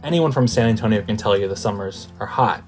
Anyone from San Antonio can tell you the summers are hot,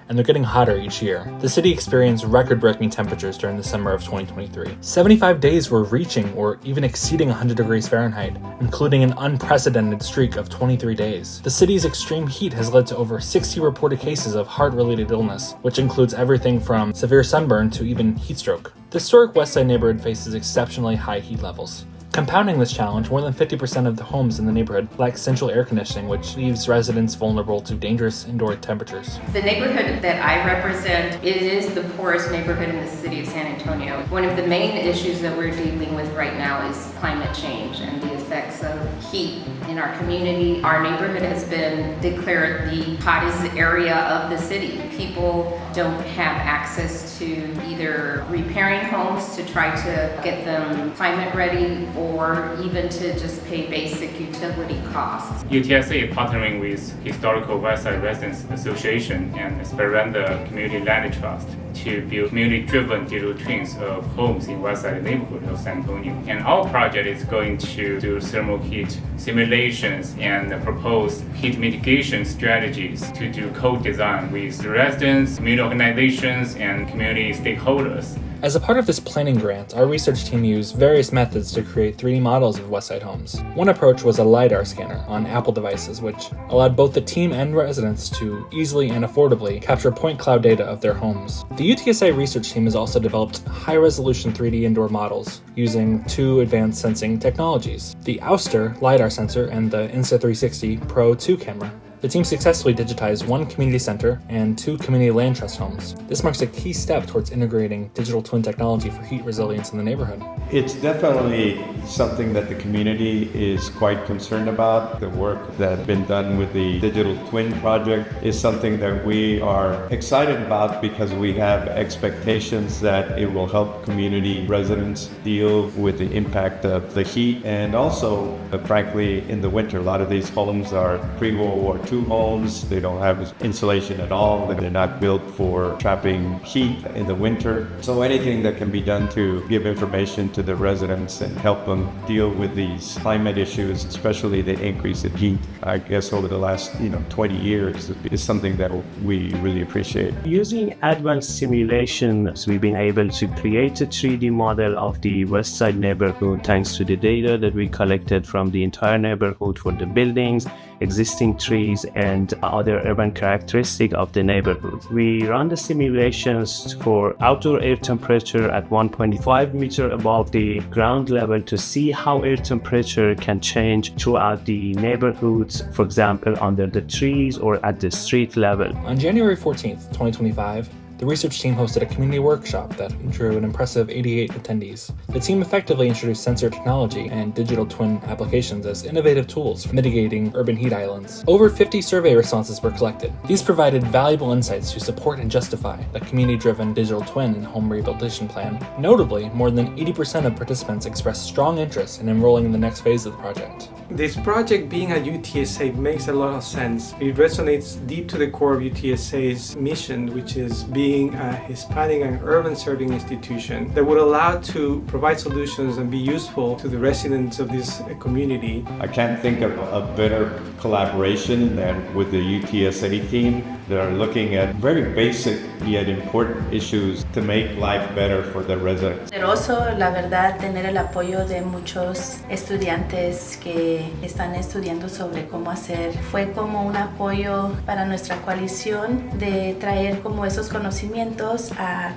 and they're getting hotter each year. The city experienced record-breaking temperatures during the summer of 2023. 75 days were reaching or even exceeding 100 degrees Fahrenheit, including an unprecedented streak of 23 days. The city's extreme heat has led to over 60 reported cases of heart-related illness, which includes everything from severe sunburn to even heat stroke. The historic West Side neighborhood faces exceptionally high heat levels. Compounding this challenge, more than 50% of the homes in the neighborhood lack central air conditioning, which leaves residents vulnerable to dangerous indoor temperatures. The neighborhood that I represent, it is the poorest neighborhood in the city of San Antonio. One of the main issues that we're dealing with right now is climate change and the effects of heat in our community. Our neighborhood has been declared the hottest area of the city. People don't have access to either repairing homes to try to get them climate ready or even to just pay basic utility costs. UTSA is partnering with Historical Westside Residents Association and Esperanza Community Land Trust to build community-driven digital twins of homes in Westside neighborhood of San Antonio. And our project is going to do thermal heat simulations and propose heat mitigation strategies to do co-design with residents, community organizations, and community stakeholders. As a part of this planning grant, our research team used various methods to create 3D models of Westside homes. One approach was a LiDAR scanner on Apple devices, which allowed both the team and residents to easily and affordably capture point cloud data of their homes. The UTSA research team has also developed high-resolution 3D indoor models using two advanced sensing technologies, the Ouster LiDAR sensor and the Insta360 Pro 2 camera. The team successfully digitized one community center and two community land trust homes. This marks a key step towards integrating digital twin technology for heat resilience in the neighborhood. It's definitely something that the community is quite concerned about. The work that's been done with the Digital Twin Project is something that we are excited about because we have expectations that it will help community residents deal with the impact of the heat. And also, frankly, in the winter, a lot of these homes are pre-World War II homes. They don't have insulation at all. They're not built for trapping heat in the winter. So anything that can be done to give information to the residents and help them deal with these climate issues, especially the increase in heat, I guess over the last 20 years, is something that we really appreciate. Using advanced simulations, we've been able to create a 3D model of the West Side neighborhood thanks to the data that we collected from the entire neighborhood for the buildings, existing trees, and other urban characteristics of the neighborhood. We run the simulations for outdoor air temperature at 1.5 meters above the ground level to see how air temperature can change throughout the neighborhoods, for example, under the trees or at the street level. On January 14th, 2025, the research team hosted a community workshop that drew an impressive 88 attendees. The team effectively introduced sensor technology and digital twin applications as innovative tools for mitigating urban heat islands. Over 50 survey responses were collected. These provided valuable insights to support and justify the community-driven digital twin and home rehabilitation plan. Notably, more than 80% of participants expressed strong interest in enrolling in the next phase of the project. This project being at UTSA makes a lot of sense. It resonates deep to the core of UTSA's mission, which is being a Hispanic and urban serving institution that would allow to provide solutions and be useful to the residents of this community. I can't think of a better collaboration than with the UTSA team that are looking at very basic yet important issues to make life better for the residents. Poderoso, la verdad, tener el apoyo de muchos estudiantes que están estudiando sobre cómo hacer. Fue como un apoyo para nuestra coalición de traer como esos conocimientos a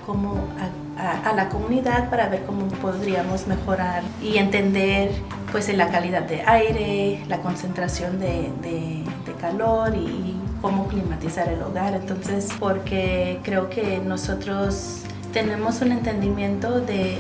la comunidad para ver cómo podríamos mejorar y entender pues en la calidad de aire, la concentración de calor y cómo climatizar el hogar. Entonces, porque creo que nosotros tenemos un entendimiento de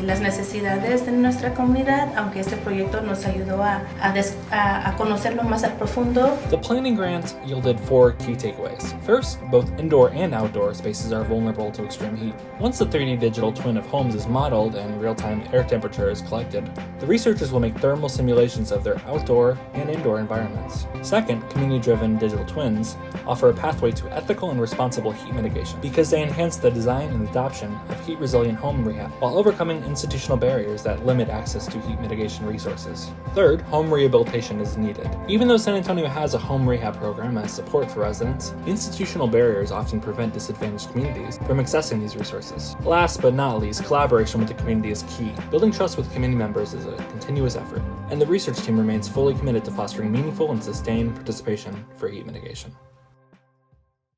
las necesidades de nuestra comunidad, aunque este proyecto nos ayudó a conocerlo más a profundo. The planning grant yielded 4 key takeaways. First, both indoor and outdoor spaces are vulnerable to extreme heat. Once the 3D digital twin of homes is modeled and real-time air temperature is collected, the researchers will make thermal simulations of their outdoor and indoor environments. Second, community-driven digital twins offer a pathway to ethical and responsible heat mitigation because they enhance the design and adoption adoption of heat-resilient home rehab while overcoming institutional barriers that limit access to heat mitigation resources. Third, home rehabilitation is needed. Even though San Antonio has a home rehab program as support for residents, institutional barriers often prevent disadvantaged communities from accessing these resources. Last but not least, collaboration with the community is key. Building trust with community members is a continuous effort, and the research team remains fully committed to fostering meaningful and sustained participation for heat mitigation.